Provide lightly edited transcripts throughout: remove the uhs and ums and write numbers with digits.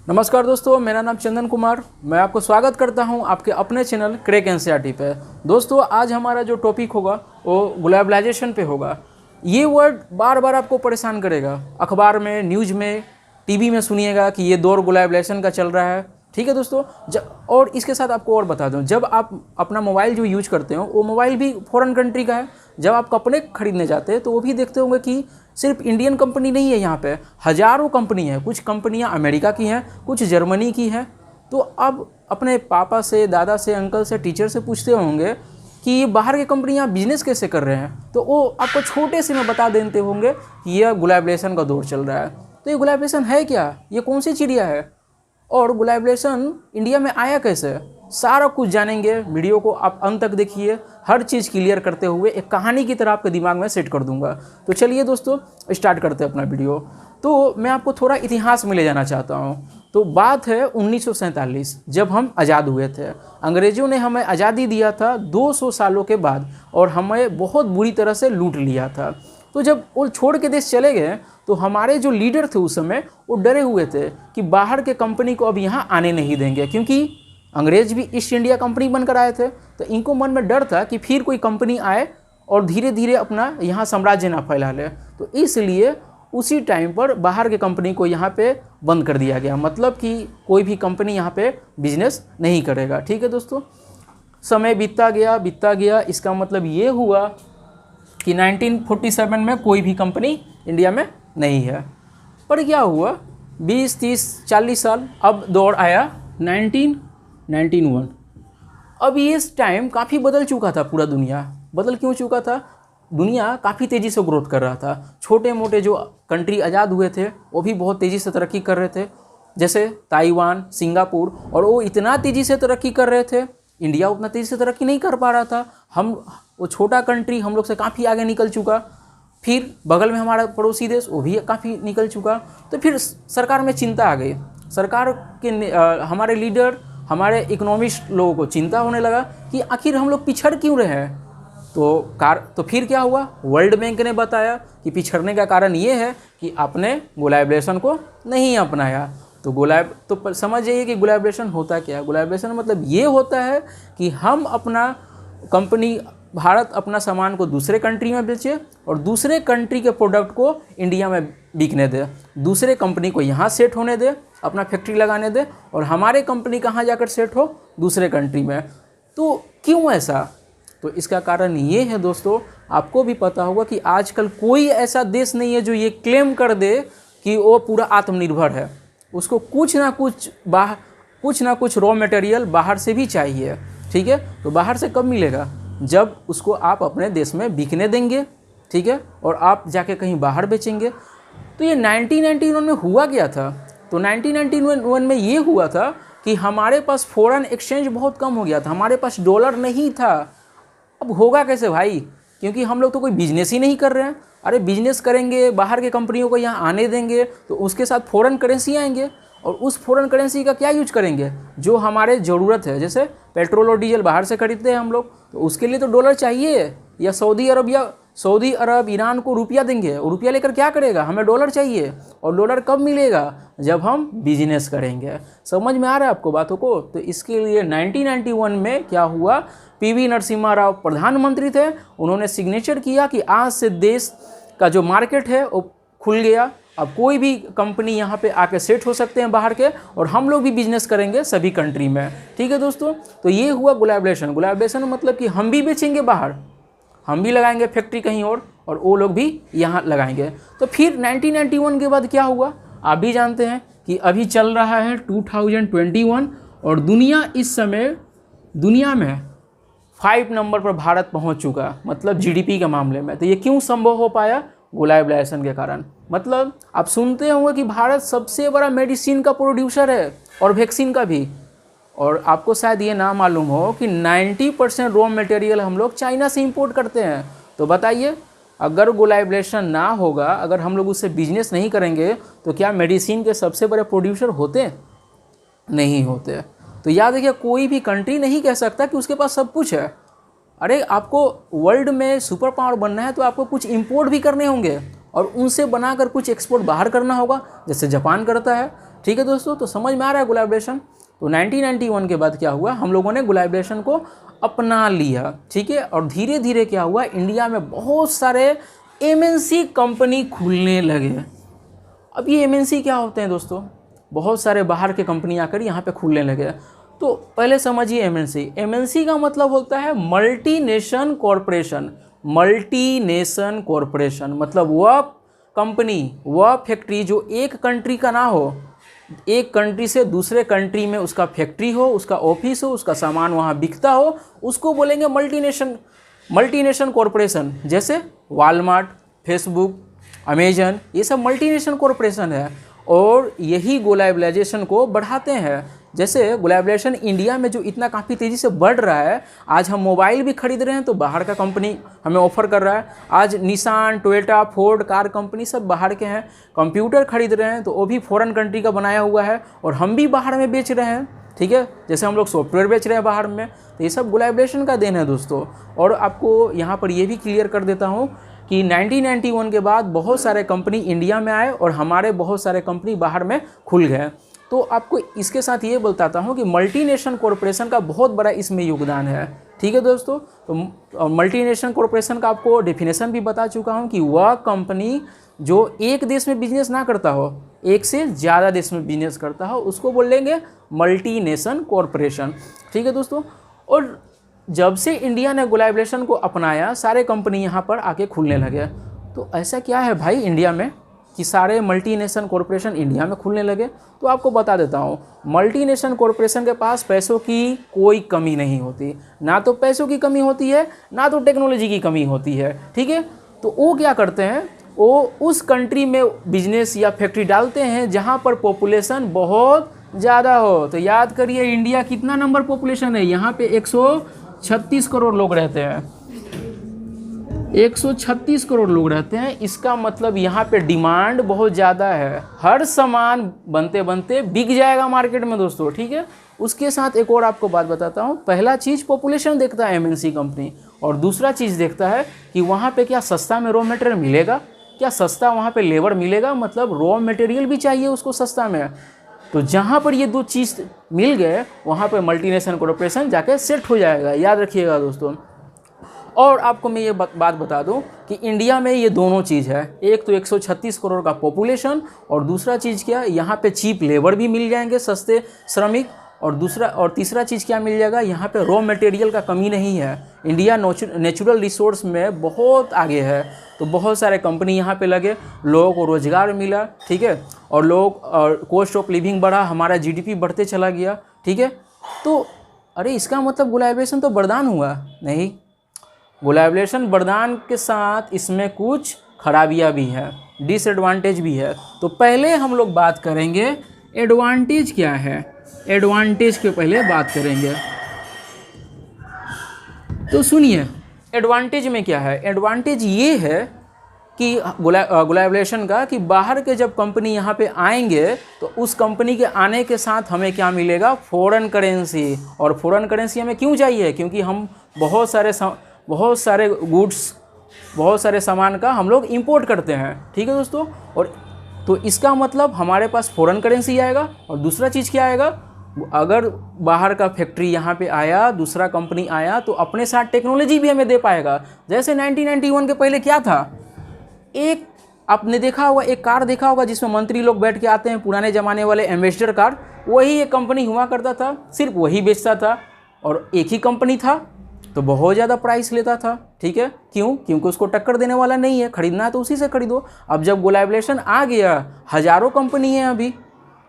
नमस्कार दोस्तों, मेरा नाम चंदन कुमार। मैं आपको स्वागत करता हूं आपके अपने चैनल क्रैक एनसीईआरटी पे। दोस्तों, आज हमारा जो टॉपिक होगा वो ग्लोबलाइजेशन पे होगा। ये वर्ड बार बार आपको परेशान करेगा। अखबार में, न्यूज़ में, टीवी में सुनिएगा कि ये दौर ग्लोबलाइजेशन का चल रहा है। ठीक है दोस्तों, और इसके साथ आपको और बता दूं, जब आप अपना मोबाइल जो यूज करते हो वो मोबाइल भी फॉरेन कंट्री का है। जब आप कपड़े खरीदने जाते हैं तो वो भी देखते होंगे कि सिर्फ इंडियन कंपनी नहीं है, यहाँ पे हज़ारों कंपनी है। कुछ कंपनियाँ अमेरिका की हैं, कुछ जर्मनी की हैं। तो अब अपने पापा से, दादा से, अंकल से, टीचर से पूछते होंगे कि ये बाहर की कंपनियाँ बिजनेस कैसे कर रहे हैं, तो वो आपको छोटे से में बता देते होंगे कि यह ग्लोबलाइजेशन का दौर चल रहा है। तो ये ग्लोबलाइजेशन है क्या, ये कौन सी चिड़िया है, और ग्लोबलाइजेशन इंडिया में आया कैसे, सारा कुछ जानेंगे। वीडियो को आप अंत तक देखिए, हर चीज़ क्लियर करते हुए एक कहानी की तरह आपके दिमाग में सेट कर दूंगा। तो चलिए दोस्तों, स्टार्ट करते हैं अपना वीडियो। तो मैं आपको थोड़ा इतिहास में ले जाना चाहता हूँ। तो बात है 1947, जब हम आज़ाद हुए थे। अंग्रेज़ों ने हमें आज़ादी दिया था 200 सालों के बाद, और हमें बहुत बुरी तरह से लूट लिया था। तो जब वो छोड़ के देश चले गए तो हमारे जो लीडर थे उस समय, वो डरे हुए थे कि बाहर के कंपनी को अब यहाँ आने नहीं देंगे, क्योंकि अंग्रेज भी ईस्ट इंडिया कंपनी बनकर आए थे। तो इनको मन में डर था कि फिर कोई कंपनी आए और धीरे धीरे अपना यहाँ साम्राज्य ना फैला ले। तो इसलिए उसी टाइम पर बाहर के कंपनी को यहाँ पे बंद कर दिया गया, मतलब कि कोई भी कंपनी यहाँ पे बिजनेस नहीं करेगा। ठीक है दोस्तों, समय बीतता गया। इसका मतलब ये हुआ कि 1947 में कोई भी कंपनी इंडिया में नहीं है। पर क्या हुआ, 20, 30, 40 साल, अब दौर आया 1991। अब इस टाइम काफ़ी बदल चुका था पूरा दुनिया। बदल क्यों चुका था? दुनिया काफ़ी तेज़ी से ग्रोथ कर रहा था। छोटे मोटे जो कंट्री आज़ाद हुए थे वो भी बहुत तेज़ी से तरक्की कर रहे थे, जैसे ताइवान, सिंगापुर, और वो इतना तेज़ी से तरक्की कर रहे थे, इंडिया उतना तेज़ी से तरक्की नहीं कर पा रहा था। वो छोटा कंट्री हम लोग से काफ़ी आगे निकल चुका। फिर बगल में हमारा पड़ोसी देश, वो भी काफ़ी निकल चुका। तो फिर सरकार में चिंता आ गई। सरकार के हमारे लीडर, हमारे इकोनॉमिस्ट लोगों को चिंता होने लगा कि आखिर हम लोग पिछड़ क्यों रहे हैं। तो फिर क्या हुआ, वर्ल्ड बैंक ने बताया कि पिछड़ने का कारण ये है कि आपने ग्लोबलाइजेशन को नहीं अपनाया। तो समझ जाइए कि ग्लोबलाइजेशन होता क्या है। ग्लोबलाइजेशन मतलब ये होता है कि हम अपना कंपनी, भारत अपना सामान को दूसरे कंट्री में बेचे और दूसरे कंट्री के प्रोडक्ट को इंडिया में बिकने दे, दूसरे कंपनी को यहाँ सेट होने दे, अपना फैक्ट्री लगाने दे, और हमारे कंपनी कहाँ जाकर सेट हो, दूसरे कंट्री में। तो क्यों ऐसा? तो इसका कारण ये है दोस्तों, आपको भी पता होगा कि आजकल कोई ऐसा देश नहीं है जो ये क्लेम कर दे कि वो पूरा आत्मनिर्भर है। उसको कुछ ना कुछ रॉ मटेरियल बाहर से भी चाहिए। ठीक है, तो बाहर से कब मिलेगा? जब उसको आप अपने देश में बिकने देंगे, ठीक है, और आप जाके कहीं बाहर बेचेंगे। तो ये 1991 में हुआ क्या था? तो 1991 में ये हुआ था कि हमारे पास फॉरेन एक्सचेंज बहुत कम हो गया था, हमारे पास डॉलर नहीं था। अब होगा कैसे भाई, क्योंकि हम लोग तो कोई बिजनेस ही नहीं कर रहे हैं। अरे बिजनेस करेंगे, बाहर के कंपनियों को यहाँ आने देंगे तो उसके साथ फॉरेन करेंसी आएंगे, और उस फॉरेन करेंसी का क्या यूज करेंगे? जो हमारे ज़रूरत है, जैसे पेट्रोल और डीजल बाहर से खरीदते हैं हम लोग, तो उसके लिए तो डॉलर चाहिए। या सऊदी अरब ईरान को रुपया देंगे, और रुपया लेकर क्या करेगा? हमें डॉलर चाहिए। और डॉलर कब मिलेगा? जब हम बिजनेस करेंगे। समझ में आ रहा है आपको बातों को? तो इसके लिए 1991 में क्या हुआ, पीवी नरसिम्हा राव प्रधानमंत्री थे, उन्होंने सिग्नेचर किया कि आज से देश का जो मार्केट है वो खुल गया। अब कोई भी कंपनी यहाँ पे आके सेट हो सकते हैं बाहर के, और हम लोग भी बिजनेस करेंगे सभी कंट्री में। ठीक है दोस्तों, तो ये हुआ ग्लोबलाइजेशन। ग्लोबलाइजेशन मतलब कि हम भी बेचेंगे बाहर, हम भी लगाएंगे फैक्ट्री कहीं और वो लोग भी यहाँ लगाएंगे। तो फिर 1991 के बाद क्या हुआ, आप भी जानते हैं कि अभी चल रहा है 2021, और दुनिया इस समय दुनिया में 5 नंबर पर भारत पहुँच चुका, मतलब जीडीपी के मामले में। तो ये क्यों संभव हो पाया? ग्लोबलाइजेशन के कारण। मतलब आप सुनते होंगे कि भारत सबसे बड़ा मेडिसिन का प्रोड्यूसर है, और वैक्सीन का भी। और आपको शायद ये ना मालूम हो कि 90% रॉ मटेरियल हम लोग चाइना से इंपोर्ट करते हैं। तो बताइए, अगर ग्लोबलाइजेशन ना होगा, अगर हम लोग उससे बिजनेस नहीं करेंगे, तो क्या मेडिसिन के सबसे बड़े प्रोड्यूसर होते? नहीं होते। तो याद रखिए, कोई भी कंट्री नहीं कह सकता कि उसके पास सब कुछ है। अरे आपको वर्ल्ड में सुपर पावर बनना है तो आपको कुछ इंपोर्ट भी करने होंगे, और उनसे बनाकर कुछ एक्सपोर्ट बाहर करना होगा, जैसे जापान करता है। ठीक है दोस्तों, तो समझ में आ रहा है ग्लोबलाइजेशन। तो 1991 के बाद क्या हुआ, हम लोगों ने ग्लोबलाइजेशन को अपना लिया, ठीक है। और धीरे धीरे क्या हुआ, इंडिया में बहुत सारे एमएनसी कंपनी खुलने लगे। अब ये एमएनसी क्या होते हैं दोस्तों, बहुत सारे बाहर के कंपनी आकर यहाँ पे खुलने लगे। तो पहले समझिए एमएनसी का मतलब होता है मल्टीनेशनल कॉरपोरेशन। मल्टीनेशनल कॉरपोरेशन मतलब वह कंपनी, वह फैक्ट्री जो एक कंट्री का ना हो, एक कंट्री से दूसरे कंट्री में उसका फैक्ट्री हो, उसका ऑफिस हो, उसका सामान वहाँ बिकता हो, उसको बोलेंगे मल्टीनेशनल कॉरपोरेशन। जैसे वॉलमार्ट, फेसबुक, अमेजन, ये सब मल्टीनेशनल कॉरपोरेशन है और यही ग्लोबलाइजेशन को बढ़ाते हैं। जैसे ग्लोबलाइजेशन इंडिया में जो इतना काफ़ी तेज़ी से बढ़ रहा है, आज हम मोबाइल भी खरीद रहे हैं तो बाहर का कंपनी हमें ऑफर कर रहा है। आज Nissan, Toyota, Ford car company सब बाहर के हैं। कंप्यूटर खरीद रहे हैं तो वो भी फॉरेन कंट्री का बनाया हुआ है और हम भी बाहर में बेच रहे हैं, ठीक है। जैसे हम लोग सॉफ्टवेयर बेच रहे हैं बाहर में, तो ये सब ग्लोबलाइजेशन का देन है दोस्तों। और आपको यहाँ पर ये भी क्लियर कर देता हूँ कि 1991 के बाद बहुत सारे कंपनी इंडिया में आए और हमारे बहुत सारे कंपनी बाहर में खुल गए। तो आपको इसके साथ ये बताता हूँ कि मल्टीनेशनल कॉरपोरेशन का बहुत बड़ा इसमें योगदान है, ठीक है दोस्तों। तो मल्टीनेशनल कॉरपोरेशन का आपको डेफिनेशन भी बता चुका हूँ कि वह कंपनी जो एक देश में बिजनेस ना करता हो, एक से ज़्यादा देश में बिजनेस करता हो, उसको बोलेंगे मल्टीनेशनल कॉरपोरेशन, ठीक है दोस्तों। और जब से इंडिया ने ग्लोबलाइजेशन को अपनाया, सारे कंपनी यहाँ पर आके खुलने लगे। तो ऐसा क्या है भाई इंडिया में कि सारे मल्टीनेशनल कॉरपोरेशन इंडिया में खुलने लगे? तो आपको बता देता हूँ, मल्टीनेशनल कॉरपोरेशन के पास पैसों की कोई कमी नहीं होती, ना तो पैसों की कमी होती है, ना तो टेक्नोलॉजी की कमी होती है, ठीक है। तो वो क्या करते हैं, वो उस कंट्री में बिजनेस या फैक्ट्री डालते हैं जहाँ पर पॉपुलेशन बहुत ज़्यादा हो। तो याद करिए इंडिया कितना नंबर पॉपुलेशन है, यहाँ पे 136 करोड़ लोग रहते हैं, 136 करोड़ लोग रहते हैं। इसका मतलब यहाँ पे डिमांड बहुत ज़्यादा है, हर सामान बनते बनते बिक जाएगा मार्केट में दोस्तों, ठीक है। उसके साथ एक और आपको बात बताता हूँ, पहला चीज़ पॉपुलेशन देखता है एमएनसी कंपनी, और दूसरा चीज़ देखता है कि वहाँ पे क्या सस्ता में रॉ मटेरियल मिलेगा, क्या सस्ता वहाँ पे लेबर मिलेगा, मतलब रॉ मटेरियल भी चाहिए उसको सस्ता में। तो जहाँ पर ये दो चीज़ मिल गए वहाँ पर मल्टीनेशनल कॉरपोरेशन जाके सेट हो जाएगा, याद रखिएगा दोस्तों। और आपको मैं ये बात बता दूं कि इंडिया में ये दोनों चीज़ है, एक तो 136 करोड़ का पॉपुलेशन और दूसरा चीज़ क्या, यहाँ पे चीप लेबर भी मिल जाएंगे, सस्ते श्रमिक, और तीसरा चीज़ क्या मिल जाएगा, यहाँ पे रॉ मटेरियल का कमी नहीं है। इंडिया नेचुरल रिसोर्स में बहुत आगे है, तो बहुत सारे कंपनी यहाँ पे लगे, लोगों को रोज़गार मिला, ठीक है, और कॉस्ट ऑफ लिविंग बढ़ा, हमारा जीडीपी बढ़ते चला गया, ठीक है। तो अरे इसका मतलब ग्लोबलाइजेशन तो वरदान हुआ नहीं, ग्लोबलाइजेशन वरदान के साथ इसमें कुछ खराबियाँ भी हैं, डिसएडवांटेज भी है। तो पहले हम लोग बात करेंगे एडवांटेज क्या है, एडवांटेज के पहले बात करेंगे। तो सुनिए एडवांटेज में क्या है, एडवांटेज ये है कि ग्लोबलाइजेशन का कि बाहर के जब कंपनी यहाँ पे आएंगे तो उस कंपनी के आने के साथ हमें क्या मिलेगा, फॉरेन करेंसी। और फॉरेन करेंसी हमें क्यों चाहिए, क्योंकि हम बहुत सारे गुड्स, बहुत सारे सामान का हम लोग इंपोर्ट करते हैं, ठीक है दोस्तों। और तो इसका मतलब हमारे पास फॉरेन करेंसी आएगा। और दूसरा चीज़ क्या आएगा, अगर बाहर का फैक्ट्री यहाँ पे आया, दूसरा कंपनी आया, तो अपने साथ टेक्नोलॉजी भी हमें दे पाएगा। जैसे 1991 के पहले क्या था, एक आपने देखा होगा, एक कार देखा होगा जिसमें मंत्री लोग बैठ के आते हैं, पुराने ज़माने वाले एम्बेसडर कार, वही एक कंपनी हुआ करता था, सिर्फ वही बेचता था और एक ही कंपनी था, तो बहुत ज़्यादा प्राइस लेता था, ठीक है। क्यों, क्योंकि उसको टक्कर देने वाला नहीं है, खरीदना है तो उसी से खरीदो। अब जब ग्लोबलाइजेशन आ गया, हज़ारों कंपनी है अभी,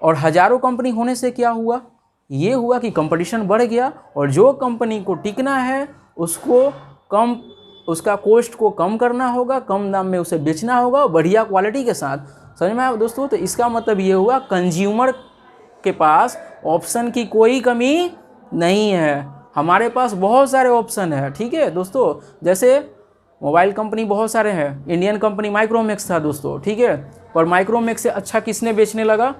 और हज़ारों कंपनी होने से क्या हुआ, ये हुआ कि कंपटीशन बढ़ गया, और जो कंपनी को टिकना है उसको कम, उसका कॉस्ट को कम करना होगा, कम दाम में उसे बेचना होगा, बढ़िया क्वालिटी के साथ। समझ में आया दोस्तों। तो इसका मतलब ये हुआ कंज्यूमर के पास ऑप्शन की कोई कमी नहीं है, हमारे पास बहुत सारे ऑप्शन है, ठीक है दोस्तों। जैसे मोबाइल कंपनी बहुत सारे हैं, इंडियन कंपनी माइक्रोमैक्स था दोस्तों, ठीक है, पर माइक्रोमैक्स से अच्छा किसने बेचने लगा,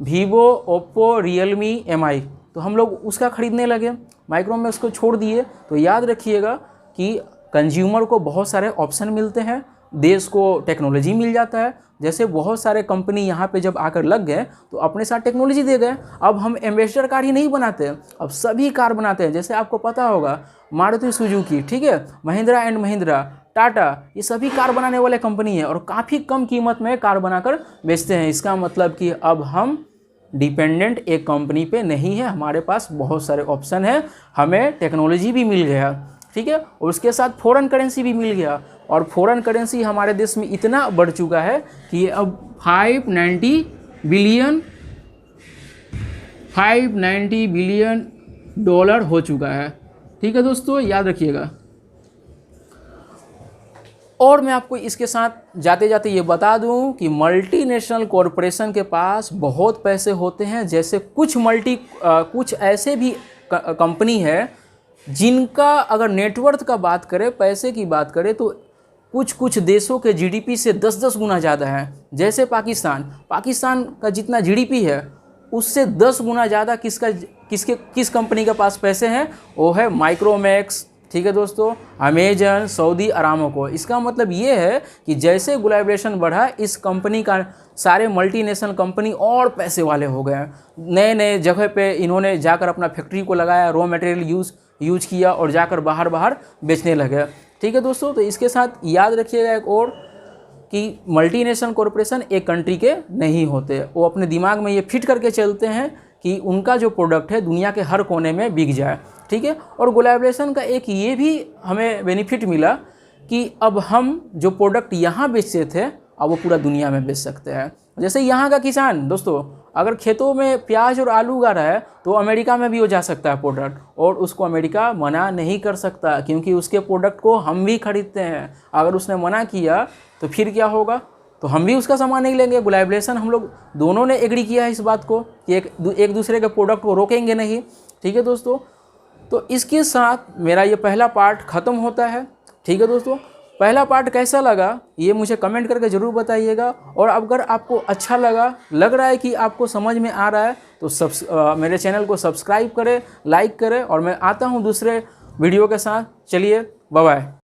वीवो, ओप्पो, रियलमी, एमआई, तो हम लोग उसका ख़रीदने लगे, माइक्रोमैक्स को छोड़ दिए। तो याद रखिएगा कि कंज्यूमर को बहुत सारे ऑप्शन मिलते हैं, देश को टेक्नोलॉजी मिल जाता है। जैसे बहुत सारे कंपनी यहाँ पे जब आकर लग गए तो अपने साथ टेक्नोलॉजी दे गए। अब हम एम्बेसडर कार ही नहीं बनाते, अब सभी कार बनाते हैं। जैसे आपको पता होगा मारुति सुजुकी, ठीक है, महिंद्रा एंड महिंद्रा, टाटा, ये सभी कार बनाने वाले कंपनी है और काफ़ी कम कीमत में कार बनाकर बेचते हैं। इसका मतलब कि अब हम डिपेंडेंट एक कंपनी पे नहीं है, हमारे पास बहुत सारे ऑप्शन है, हमें टेक्नोलॉजी भी मिल गया, ठीक है, और उसके साथ फॉरेन करेंसी भी मिल गया। और फॉरेन करेंसी हमारे देश में इतना बढ़ चुका है कि ये अब 590 बिलियन डॉलर हो चुका है, ठीक है दोस्तों, याद रखिएगा। और मैं आपको इसके साथ जाते जाते ये बता दूं कि मल्टीनेशनल कॉरपोरेशन के पास बहुत पैसे होते हैं। जैसे कुछ ऐसे भी कंपनी है जिनका अगर नेटवर्थ का बात करें, पैसे की बात करें, तो कुछ देशों के जीडीपी से 10-10 गुना ज़्यादा है। जैसे पाकिस्तान का जितना जीडीपी है उससे 10 गुना ज़्यादा किस कंपनी के पास पैसे हैं, वो है माइक्रोमैक्स, ठीक है दोस्तों, अमेजन, सऊदी अरामको। इसका मतलब ये है कि जैसे ग्लोबलाइजेशन बढ़ा, इस कंपनी का सारे मल्टीनेशनल कंपनी और पैसे वाले हो गए हैं। नए नए जगह पे इन्होंने जाकर अपना फैक्ट्री को लगाया, रॉ मटेरियल यूज किया और जाकर बाहर बेचने लगे, ठीक है दोस्तों। तो इसके साथ याद रखिएगा एक और कि मल्टीनेशनल कॉरपोरेशन एक कंट्री के नहीं होते, वो अपने दिमाग में ये फिट करके चलते हैं कि उनका जो प्रोडक्ट है दुनिया के हर कोने में बिक जाए, ठीक है। और ग्लोबलाइजेशन का एक ये भी हमें बेनिफिट मिला कि अब हम जो प्रोडक्ट यहाँ बेचते थे अब वो पूरा दुनिया में बेच सकते हैं। जैसे यहाँ का किसान दोस्तों अगर खेतों में प्याज और आलू उगा रहा है तो अमेरिका में भी हो जा सकता है प्रोडक्ट, और उसको अमेरिका मना नहीं कर सकता क्योंकि उसके प्रोडक्ट को हम भी खरीदते हैं। अगर उसने मना किया तो फिर क्या होगा, तो हम भी उसका सामान नहीं लेंगे। ग्लोबलाइजेशन हम लोग दोनों ने एग्री किया है इस बात को कि एक दूसरे के प्रोडक्ट को रोकेंगे नहीं, ठीक है दोस्तों। तो इसके साथ मेरा ये पहला पार्ट ख़त्म होता है, ठीक है दोस्तों। पहला पार्ट कैसा लगा ये मुझे कमेंट करके ज़रूर बताइएगा। और अगर आपको अच्छा लग रहा है कि आपको समझ में आ रहा है तो मेरे चैनल को सब्सक्राइब करें, लाइक करें, और मैं आता हूँ दूसरे वीडियो के साथ। चलिए बाय बाय।